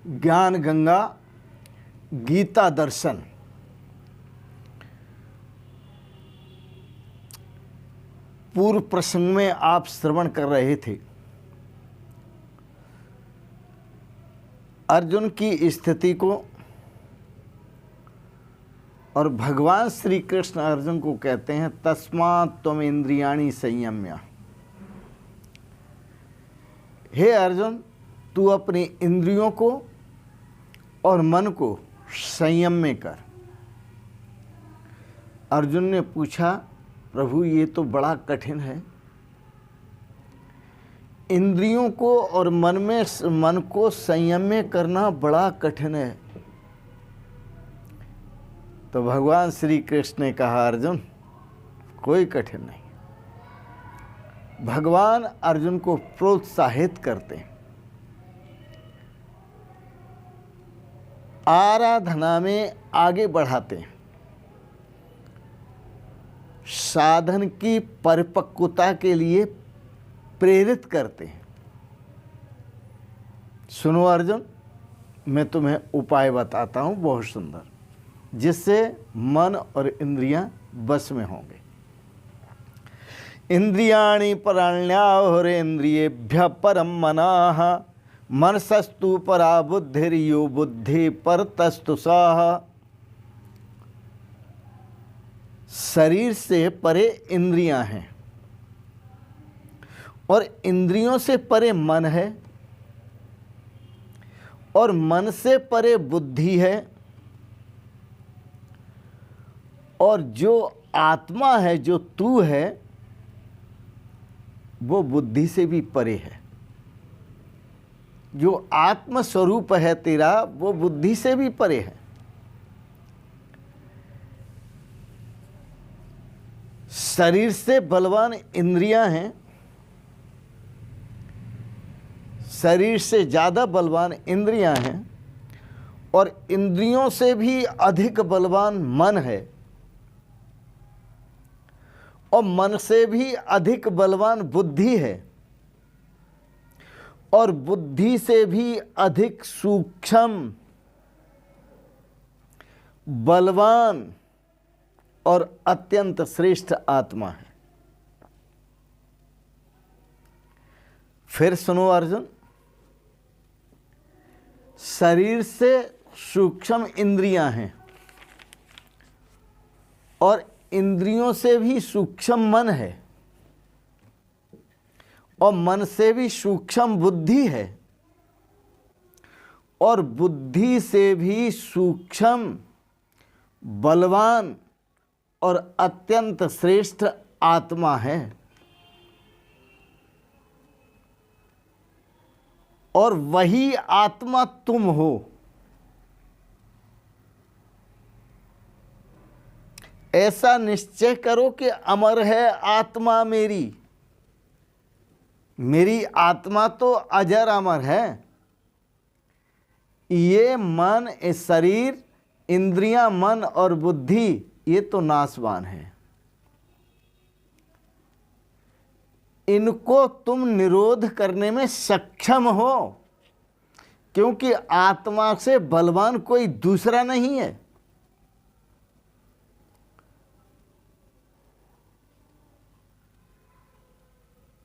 ज्ञान गंगा गीता दर्शन पूर्व प्रसंग में आप श्रवण कर रहे थे। अर्जुन की स्थिति को, और भगवान श्री कृष्ण अर्जुन को कहते हैं तस्मात् त्वम इंद्रियाणि संयम्य। हे अर्जुन, तू अपनी इंद्रियों को और मन को संयम में कर। अर्जुन ने पूछा, प्रभु ये तो बड़ा कठिन है, इंद्रियों को और मन को संयम में करना बड़ा कठिन है। तो भगवान श्री कृष्ण ने कहा, अर्जुन कोई कठिन नहीं। भगवान अर्जुन को प्रोत्साहित करते हैं, आराधना में आगे बढ़ाते हैं, साधन की परिपक्वता के लिए प्रेरित करते हैं। सुनो अर्जुन, मैं तुम्हें उपाय बताता हूं बहुत सुंदर, जिससे मन और इंद्रियां बस में होंगे। इंद्रियाणि पराण्याहुरेन्द्रियेभ्यः परम मनाः मनसस्तु परा बुद्धिर्यो बुद्धि परतस्तु सः। शरीर से परे इंद्रियां हैं और इंद्रियों से परे मन है और मन से परे बुद्धि है, और जो आत्मा है, जो तू है, वो बुद्धि से भी परे है। जो आत्म स्वरूप है तेरा, वो बुद्धि से भी परे है। शरीर से बलवान इंद्रियां हैं, शरीर से ज़्यादा बलवान इंद्रियां हैं, और इंद्रियों से भी अधिक बलवान मन है, और मन से भी अधिक बलवान बुद्धि है, और बुद्धि से भी अधिक सूक्ष्म, बलवान और अत्यंत श्रेष्ठ आत्मा है। फिर सुनो अर्जुन, शरीर से सूक्ष्म इंद्रियां हैं और इंद्रियों से भी सूक्ष्म मन है, और मन से भी सूक्ष्म बुद्धि है, और बुद्धि से भी सूक्ष्म, बलवान और अत्यंत श्रेष्ठ आत्मा है। और वही आत्मा तुम हो। ऐसा निश्चय करो कि अमर है आत्मा मेरी। मेरी आत्मा तो अजर अमर है। ये मन, शरीर, इंद्रियां, मन और बुद्धि, ये तो नाशवान है। इनको तुम निरोध करने में सक्षम हो, क्योंकि आत्मा से बलवान कोई दूसरा नहीं है।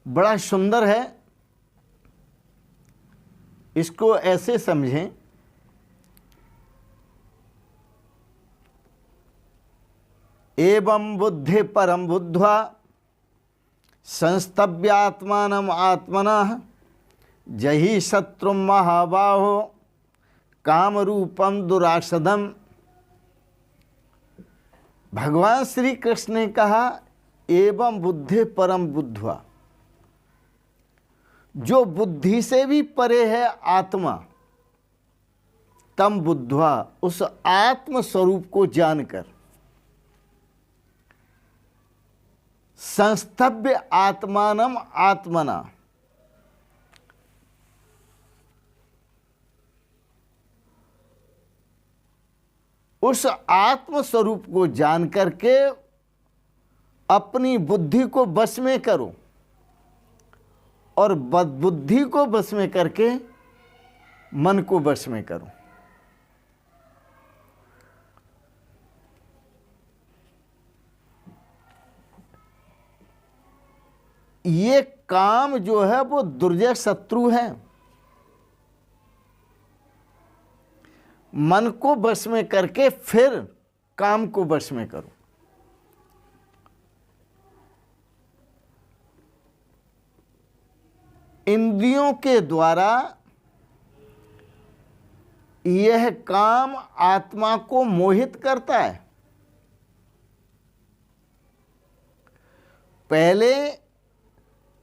बड़ा सुंदर है, इसको ऐसे समझें, एवं बुद्धि परम बुद्ध्वा संस्तभ्यात्मानम् आत्मनः जहि शत्रुं महाबाहो कामरूपम दुरासदम। भगवान श्री कृष्ण ने कहा, एवं बुद्धि परम बुद्ध्वा, जो बुद्धि से भी परे है आत्मा, तम बुद्ध्वा, उस आत्म स्वरूप को जानकर, संस्तभ्य आत्मानम आत्मना, उस आत्म स्वरूप को जान करके अपनी बुद्धि को बस में करो और बुद्धि को वश में करके मन को वश में करूं। ये काम जो है वो दुर्जय शत्रु है। मन को वश में करके फिर काम को वश में करूं। इंद्रियों के द्वारा यह काम आत्मा को मोहित करता है। पहले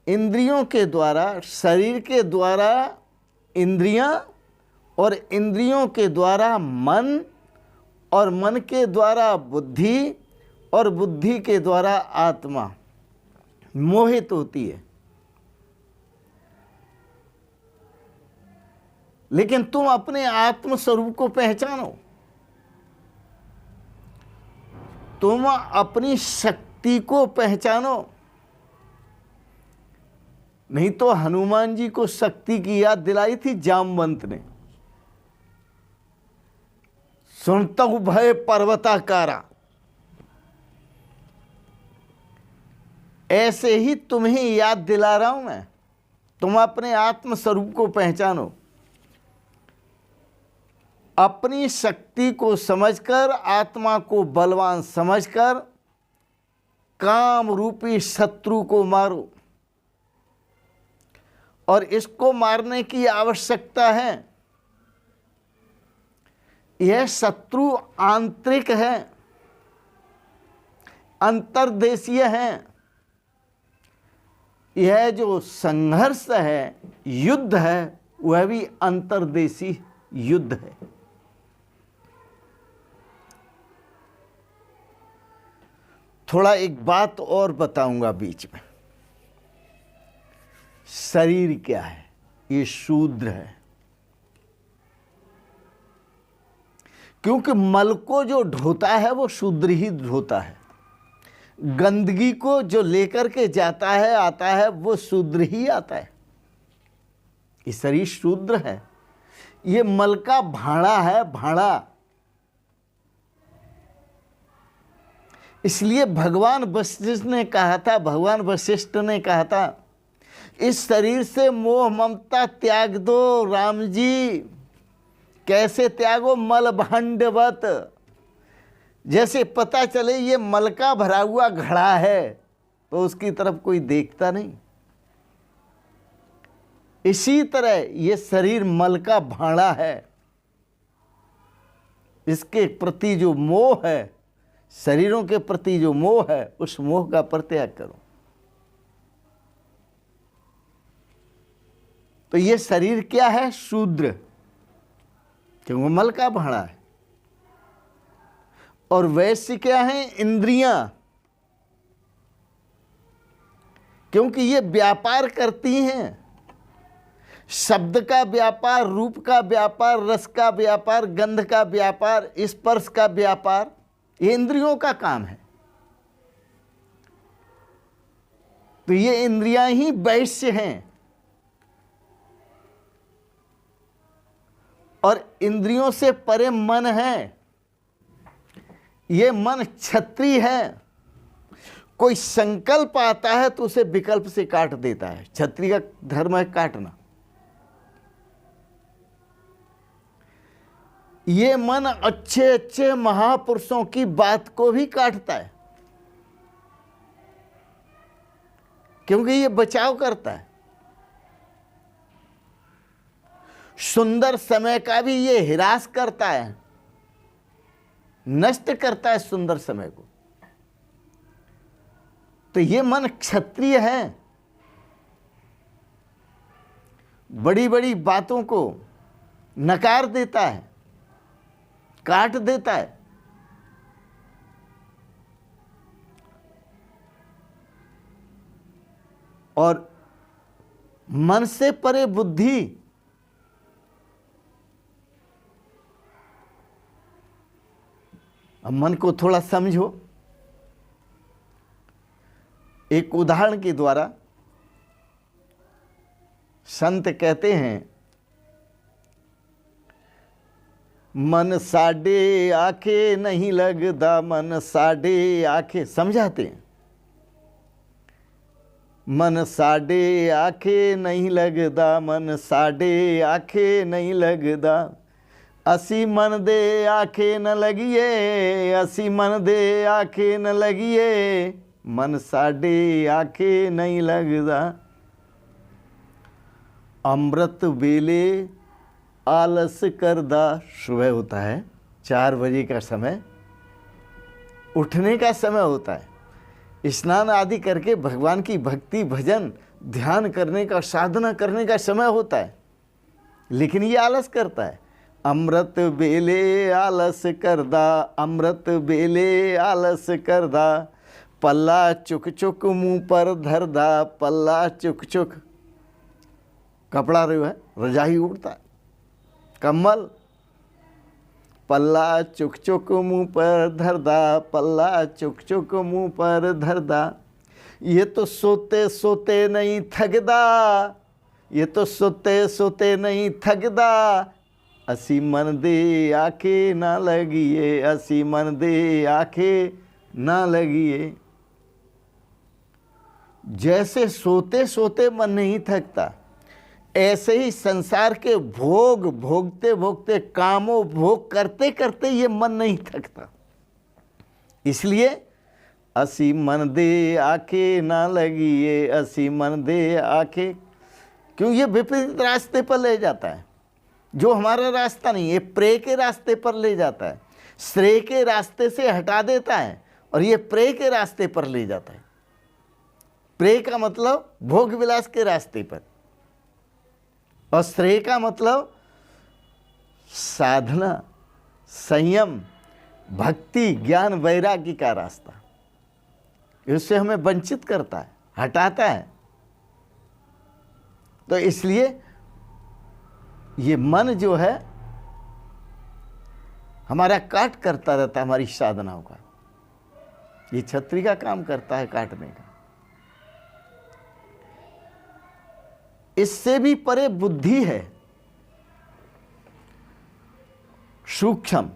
इंद्रियों के द्वारा, शरीर के द्वारा इंद्रियां, और इंद्रियों के द्वारा मन, और मन के द्वारा बुद्धि, और बुद्धि के द्वारा आत्मा मोहित होती है। लेकिन तुम अपने आत्म स्वरूप को पहचानो, तुम अपनी शक्ति को पहचानो। नहीं तो हनुमान जी को शक्ति की याद दिलाई थी जामवंत ने। सुनता हूं भय पर्वताकारा, ऐसे ही तुम्हें याद दिला रहा हूं मैं। तुम अपने आत्म स्वरूप को पहचानो, अपनी शक्ति को समझकर, आत्मा को बलवान समझकर काम रूपी शत्रु को मारो। और इसको मारने की आवश्यकता है। यह शत्रु आंतरिक है, अंतर्देशीय है। यह जो संघर्ष है, युद्ध है, वह भी अंतर्देशी युद्ध है। थोड़ा एक बात और बताऊंगा बीच में। शरीर क्या है? ये शूद्र है। क्योंकि मल को जो ढोता है वो शूद्र ही ढोता है। गंदगी को जो लेकर के जाता है, आता है, वो शूद्र ही आता है। ये शरीर शूद्र है। ये मल का भाड़ा है, भाड़ा। इसलिए भगवान वशिष्ठ ने कहा था, इस शरीर से मोह ममता त्याग दो राम जी। कैसे त्यागो? मल भांडवत। जैसे पता चले ये मल का भरा हुआ घड़ा है तो उसकी तरफ कोई देखता नहीं, इसी तरह ये शरीर मल का भाड़ा है। इसके प्रति जो मोह है, शरीरों के प्रति जो मोह है, उस मोह का परित्याग करो। तो ये शरीर क्या है? शूद्र, क्योंकि मल का भाड़ा है। और वैश्य क्या है? इंद्रियां, क्योंकि ये व्यापार करती हैं। शब्द का व्यापार, रूप का व्यापार, रस का व्यापार, गंध का व्यापार, स्पर्श का व्यापार, ये इंद्रियों का काम है। तो ये इंद्रियां ही वैश्य हैं। और इंद्रियों से परे मन है। ये मन क्षत्रिय है। कोई संकल्प आता है तो उसे विकल्प से काट देता है। क्षत्रिय का धर्म है काटना। ये मन अच्छे अच्छे महापुरुषों की बात को भी काटता है, क्योंकि ये बचाव करता है। सुंदर समय का भी ये हिरास करता है, नष्ट करता है सुंदर समय को। तो ये मन क्षत्रिय है। बड़ी बड़ी बातों को नकार देता है, काट देता है। और मन से परे बुद्धि, अब मन को थोड़ा समझो। एक उदाहरण के द्वारा संत कहते हैं, मन साडे आखे नहीं लगदा, मन साडे आखे, समझाते हैं, मन साडे आखे नहीं लगदा, मन साडे आखे नहीं लगदा, असी मन दे आखे न लगिए, असी मन दे आखे न लगिए, मन साडे आखे नहीं लगदा। अमृत बेले आलस करदा, सुबह होता है 4 बजे का समय, उठने का समय होता है, स्नान आदि करके भगवान की भक्ति भजन ध्यान करने का, साधना करने का समय होता है, लेकिन ये आलस करता है। अमृत बेले आलस करदा, अमृत बेले आलस करदा, पल्ला चुक चुक मुंह पर धरदा, पल्ला चुक चुक, कपड़ा जो है रजाई उड़ता है, कम्बल, पल्ला चुक चुक मुंह पर धरदा, पल्ला चुक चुक मुंह पर धरदा, ये तो सोते सोते नहीं थकदा, ये तो सोते सोते नहीं थकदा, असी मन दे आखे ना लगिए, असी मन दे आखे ना लगिए। जैसे सोते सोते मन नहीं थकता, ऐसे ही संसार के भोग भोगते भोगते, कामों भोग करते करते ये मन नहीं थकता। इसलिए असी मन दे आखे ना लगिए, असी मन दे आखे, क्यों ये विपरीत रास्ते पर ले जाता है, जो हमारा रास्ता नहीं, ये प्रे के रास्ते पर ले जाता है, श्रेय के रास्ते से हटा देता है और ये प्रे के रास्ते पर ले जाता है। प्रे का मतलब भोग विलास के रास्ते पर, और श्रेय का मतलब साधना, संयम, भक्ति, ज्ञान, वैराग्य का रास्ता, इससे हमें वंचित करता है, हटाता है। तो इसलिए ये मन जो है हमारा काट करता रहता है, हमारी साधनाओं का, ये छतरी का काम करता है काटने का। इससे भी परे बुद्धि है, सूक्ष्म,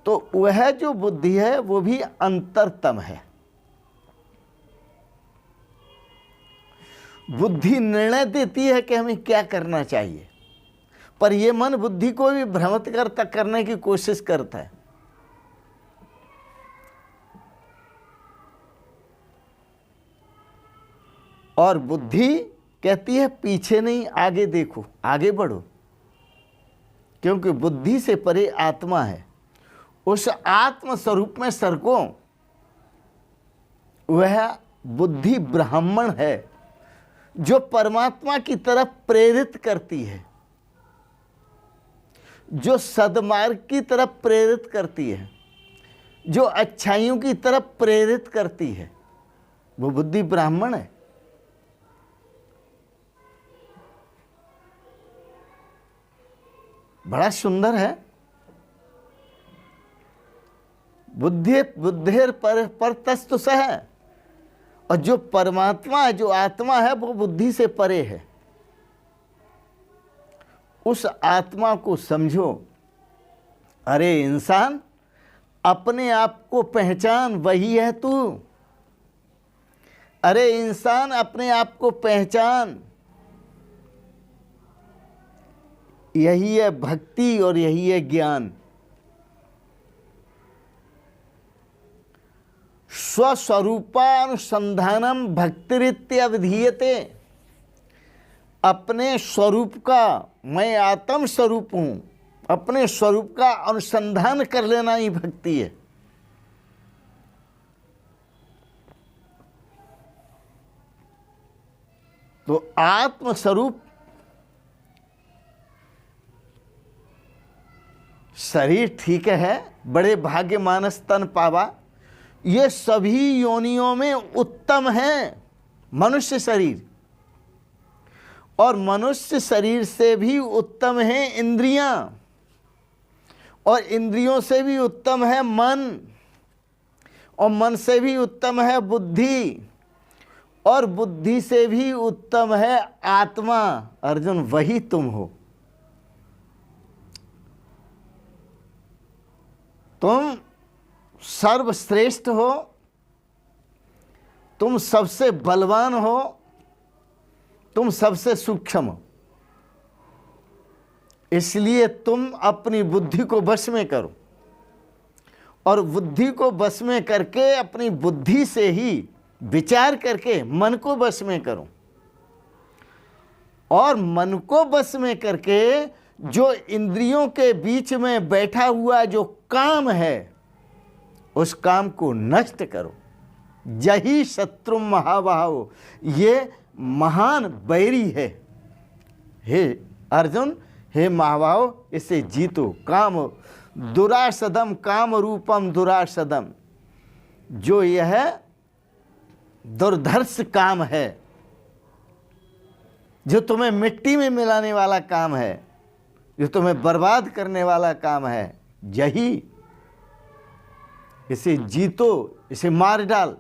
तो वह जो बुद्धि है वो भी अंतरतम है। बुद्धि निर्णय देती है कि हमें क्या करना चाहिए, पर यह मन बुद्धि को भी भ्रमित करने की कोशिश करता है। और बुद्धि कहती है पीछे नहीं, आगे देखो, आगे बढ़ो, क्योंकि बुद्धि से परे आत्मा है। उस आत्म स्वरूप में सरको, वह बुद्धि ब्राह्मण है जो परमात्मा की तरफ प्रेरित करती है, जो सद्मार्ग की तरफ प्रेरित करती है, जो अच्छाइयों की तरफ प्रेरित करती है, वो बुद्धि ब्राह्मण है। बड़ा सुंदर है। बुद्धेर पर तस्तु सह, और जो परमात्मा है, जो आत्मा है, वो बुद्धि से परे है। उस आत्मा को समझो। अरे इंसान, अपने आप को पहचान, वही है तू। अरे इंसान, अपने आप को पहचान, यही है भक्ति और यही है ज्ञान। स्वस्वरूपानुसंधानम भक्तिरित्यभिधीयते। अपने स्वरूप का, मैं आत्म स्वरूप हूं, अपने स्वरूप का अनुसंधान कर लेना ही भक्ति है। तो आत्म स्वरूप, शरीर ठीक है, बड़े भाग्य मानस तन पावा, ये सभी योनियों में उत्तम है मनुष्य शरीर, और मनुष्य शरीर से भी उत्तम है इंद्रियां, और इंद्रियों से भी उत्तम है मन, और मन से भी उत्तम है बुद्धि, और बुद्धि से भी उत्तम है आत्मा। अर्जुन, वही तुम हो। तुम सर्वश्रेष्ठ हो, तुम सबसे बलवान हो, तुम सबसे सूक्ष्म हो। इसलिए तुम अपनी बुद्धि को वश में करो, और बुद्धि को वश में करके अपनी बुद्धि से ही विचार करके मन को वश में करो, और मन को वश में करके जो इंद्रियों के बीच में बैठा हुआ जो काम है उस काम को नष्ट करो। यही शत्रु महाबाहो, ये महान बैरी है। हे अर्जुन, हे महाबाहो, इसे जीतो। काम दुरासदम, काम रूपम दुरासदम, जो यह दुर्धर्ष काम है, जो तुम्हें मिट्टी में मिलाने वाला काम है, जो तुम्हें बर्बाद करने वाला काम है, यही, इसे जीतो, इसे मार डाल।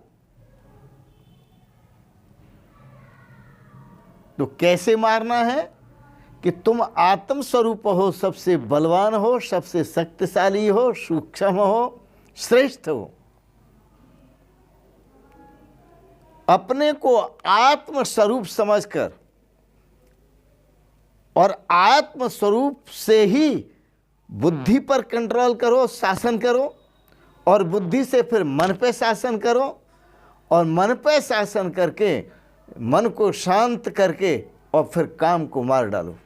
तो कैसे मारना है कि तुम आत्म स्वरूप हो, सबसे बलवान हो, सबसे शक्तिशाली हो, सूक्ष्म हो, श्रेष्ठ हो। अपने को आत्म स्वरूप समझकर और आत्म स्वरूप से ही बुद्धि पर कंट्रोल करो, शासन करो, और बुद्धि से फिर मन पे शासन करो, और मन पे शासन करके मन को शांत करके और फिर काम को मार डालो।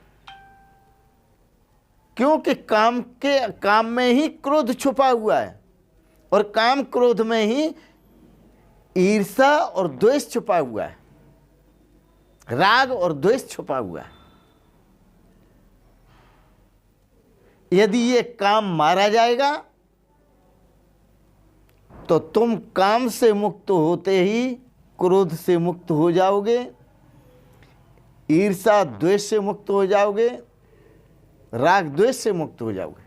क्योंकि काम में ही क्रोध छुपा हुआ है, और काम क्रोध में ही ईर्ष्या और द्वेष छुपा हुआ है, राग और द्वेष छुपा हुआ है। यदि ये काम मारा जाएगा तो तुम काम से मुक्त होते ही क्रोध से मुक्त हो जाओगे, ईर्ष्या द्वेष से मुक्त हो जाओगे, राग द्वेष से मुक्त हो जाओगे।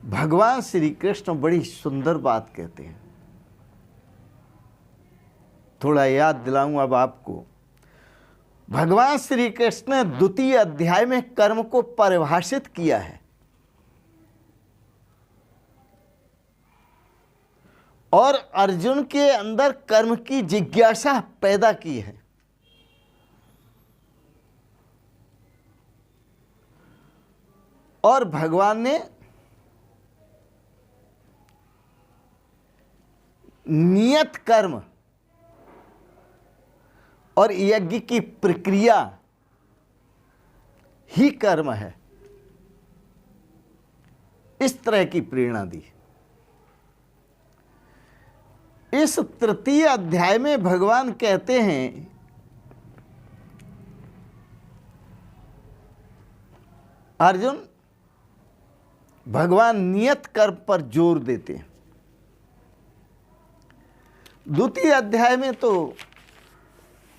भगवान श्री कृष्ण बड़ी सुंदर बात कहते हैं, थोड़ा याद दिलाऊं अब आपको। भगवान श्री कृष्ण ने द्वितीय अध्याय में कर्म को परिभाषित किया है, और अर्जुन के अंदर कर्म की जिज्ञासा पैदा की है। और भगवान ने नियत कर्म और यज्ञ की प्रक्रिया ही कर्म है, इस तरह की प्रेरणा दी। इस तृतीय अध्याय में भगवान कहते हैं अर्जुन, भगवान नियत कर्म पर जोर देते हैं। द्वितीय अध्याय में तो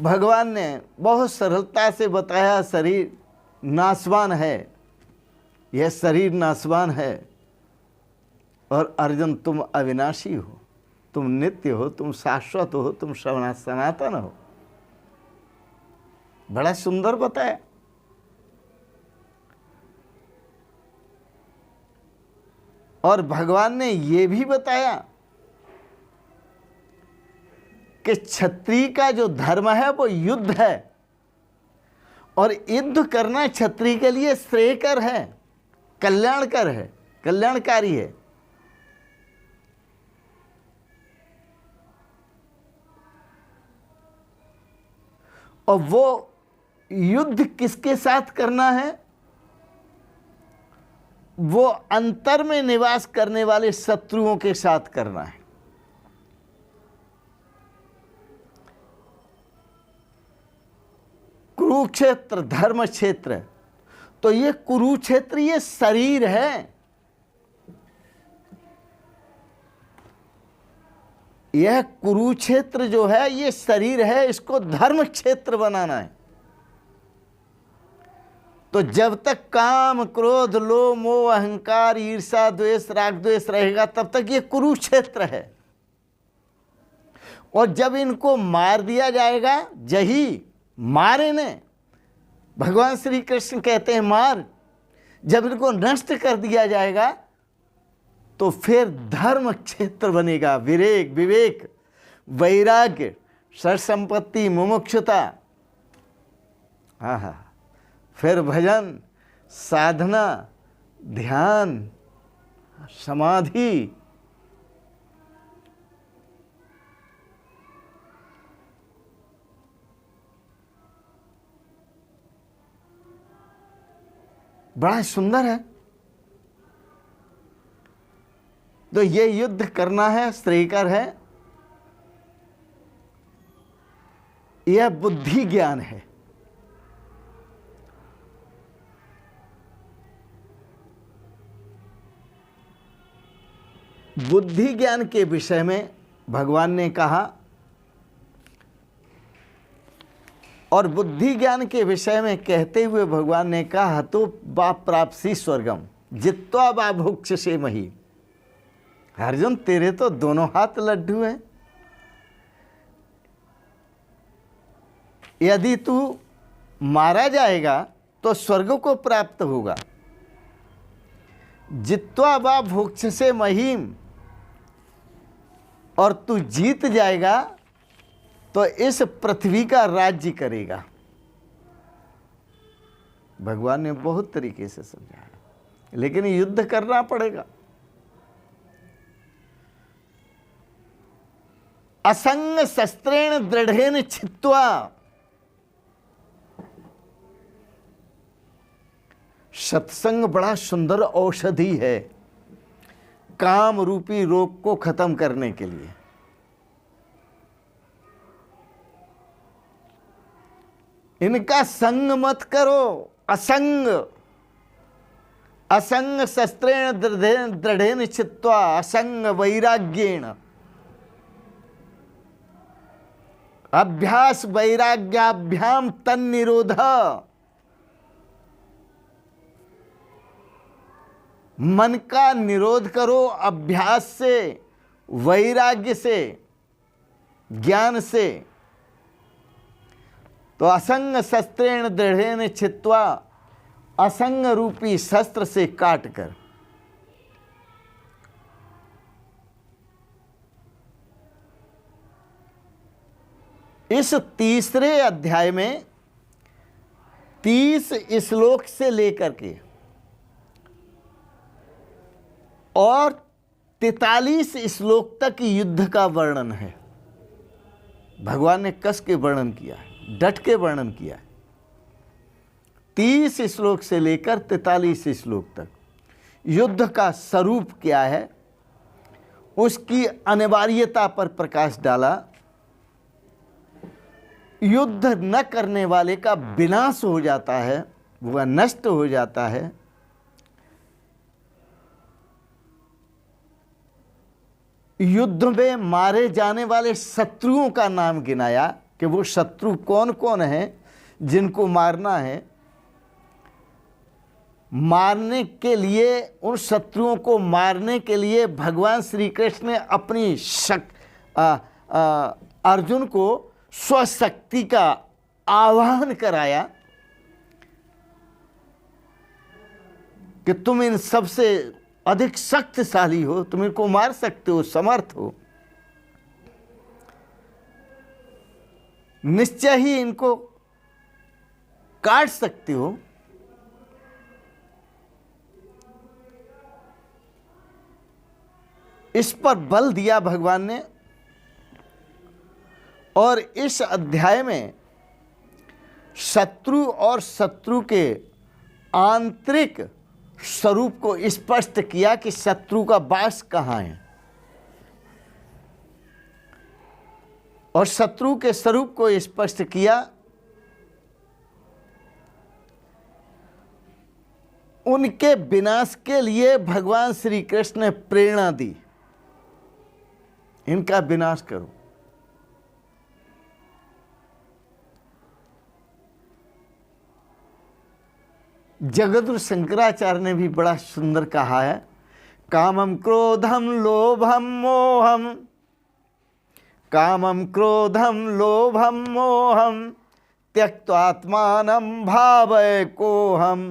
भगवान ने बहुत सरलता से बताया शरीर नाशवान है, यह शरीर नाशवान है, और अर्जुन तुम अविनाशी हो, तुम नित्य हो, तुम शाश्वत हो, तुम सनातन हो। बड़ा सुंदर बताया। और भगवान ने ये भी बताया कि क्षत्रिय का जो धर्म है वो युद्ध है, और युद्ध करना क्षत्रिय के लिए श्रेयकर है, कल्याणकर है, कल्याणकारी है। और वो युद्ध किसके साथ करना है? वो अंतर में निवास करने वाले शत्रुओं के साथ करना है। कुरुक्षेत्र धर्म क्षेत्र, तो ये कुरुक्षेत्र ये शरीर है, यह कुरुक्षेत्र जो है ये शरीर है, इसको धर्म क्षेत्र बनाना है। तो जब तक काम क्रोध लोभ मोह अहंकार ईर्ष्या द्वेष राग द्वेष रहेगा तब तक ये कुरुक्षेत्र है। और जब इनको मार दिया जाएगा, जही मार इन्हें, भगवान श्री कृष्ण कहते हैं मार, जब इनको नष्ट कर दिया जाएगा तो फिर धर्म क्षेत्र बनेगा, विवेक, विवेक, वैराग्य, सरसंपत्ति, मुमुक्षुता, हाँ, फिर भजन, साधना, ध्यान, समाधि। बड़ा सुंदर है। तो ये युद्ध करना है, श्रेयकर है, यह बुद्धि ज्ञान है। बुद्धि ज्ञान के विषय में भगवान ने कहा, और बुद्धि ज्ञान के विषय में कहते हुए भगवान ने कहा, तो बाप प्राप्सी स्वर्गम जित्वा बा भुक्ष से मही। अर्जुन, तेरे तो दोनों हाथ लड्डू हैं, यदि तू मारा जाएगा तो स्वर्ग को प्राप्त होगा, जित्वा बा भुक्ष से महीम, और तू जीत जाएगा तो इस पृथ्वी का राज्य करेगा। भगवान ने बहुत तरीके से समझाया, लेकिन युद्ध करना पड़ेगा। असंग शस्त्रेण दृढ़ेन छित्त्वा, सत्संग बड़ा सुंदर औषधि है काम रूपी रोग को खत्म करने के लिए। इनका संग मत करो, असंग, असंग शस्त्रेण दृढ़ेन छित्त्वा असंग वैराग्येण, अभ्यास वैराग्याभ्याम तन्निरोध। मन का निरोध करो अभ्यास से, वैराग्य से, ज्ञान से। तो असंग शस्त्रेण दृढ़ेन छित्त्वा, असंग रूपी शस्त्र से काट कर। इस तीसरे अध्याय में 30 श्लोक से लेकर के और 43 श्लोक तक युद्ध का वर्णन है। भगवान ने कस के वर्णन किया है, डट के वर्णन किया है। 30 श्लोक से लेकर 43 श्लोक तक युद्ध का स्वरूप क्या है, उसकी अनिवार्यता पर प्रकाश डाला। युद्ध न करने वाले का विनाश हो जाता है, वह नष्ट हो जाता है। युद्ध में मारे जाने वाले शत्रुओं का नाम गिनाया कि वो शत्रु कौन कौन हैं जिनको मारना है। मारने के लिए, उन शत्रुओं को मारने के लिए भगवान श्री कृष्ण ने अपनी अर्जुन को स्वशक्ति का आह्वान कराया कि तुम इन सबसे अधिक शक्तिशाली हो, तुम इनको मार सकते हो, समर्थ हो, निश्चय ही इनको काट सकते हो। इस पर बल दिया भगवान ने। और इस अध्याय में शत्रु और शत्रु के आंतरिक स्वरूप को स्पष्ट किया कि शत्रु का वास कहाँ है, और शत्रु के स्वरूप को स्पष्ट किया। उनके विनाश के लिए भगवान श्री कृष्ण ने प्रेरणा दी, इनका विनाश करो। जगद्गुरु शंकराचार्य ने भी बड़ा सुंदर कहा है, कामम क्रोधम लोभम मोहम कामं क्रोधं लोभं मोहं त्यक्त्वात्मानं भावयकोऽहम्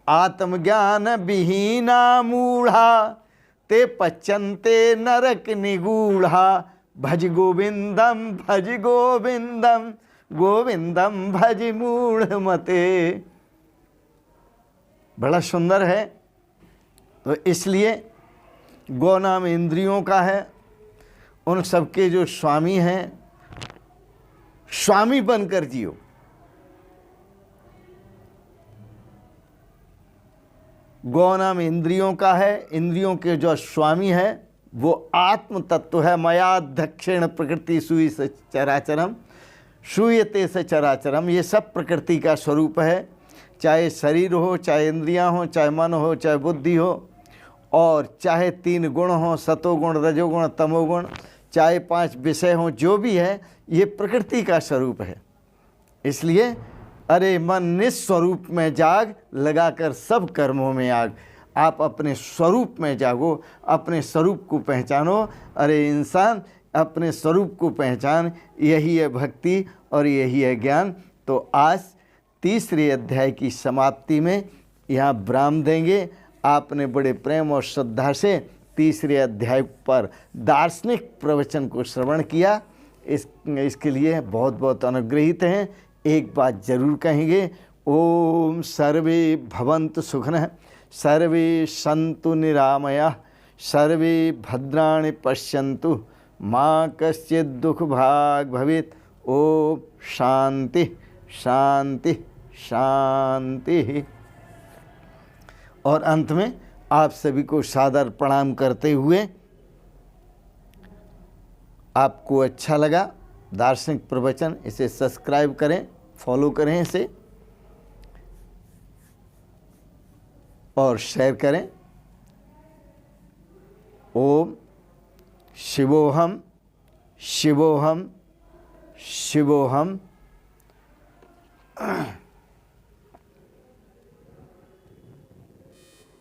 आत्मज्ञान विहीना मूढ़ा ते पच्यन्ते नरक निगूढ़ा भज गोविंदम गोविंदम भज मूढ़ मते। बड़ा सुंदर है। तो इसलिए गौ नाम इंद्रियों का है, उन सबके जो स्वामी हैं, स्वामी बनकर जियो। गौ नाम इंद्रियों का है, इंद्रियों के जो स्वामी है वो आत्म तत्व है। मया दक्षिण प्रकृति सूय से चराचरम सूयते से चराचरम, ये सब प्रकृति का स्वरूप है। चाहे शरीर हो, चाहे इंद्रियां हो, चाहे मन हो, चाहे बुद्धि हो, और चाहे 3 गुण हो, सतोगुण रजोगुण तमोगुण, चाहे 5 विषय हो, जो भी है ये प्रकृति का स्वरूप है। इसलिए अरे मन निस्वरूप में जाग, लगाकर सब कर्मों में आग। आप अपने स्वरूप में जागो, अपने स्वरूप को पहचानो। अरे इंसान, अपने स्वरूप को पहचान, यही है भक्ति और यही है ज्ञान। तो आज 3रे अध्याय की समाप्ति में यहाँ विराम देंगे। आपने बड़े प्रेम और श्रद्धा से 3रे अध्याय पर दार्शनिक प्रवचन को श्रवण किया, इसके लिए बहुत बहुत अनुग्रहित हैं। एक बात जरूर कहेंगे, ओम सर्वे भवन्तु सुखिनः, सर्वे सन्तु निरामयाः, सर्वे भद्राणि पश्यन्तु, माँ कश्चित् दुख भाग भवेत्। ओम शांति शांति शांति। और अंत में आप सभी को सादर प्रणाम करते हुए, आपको अच्छा लगा दार्शनिक प्रवचन, इसे सब्सक्राइब करें, फॉलो करें इसे और शेयर करें। ओम शिवोहम शिवोहम शिवोहम।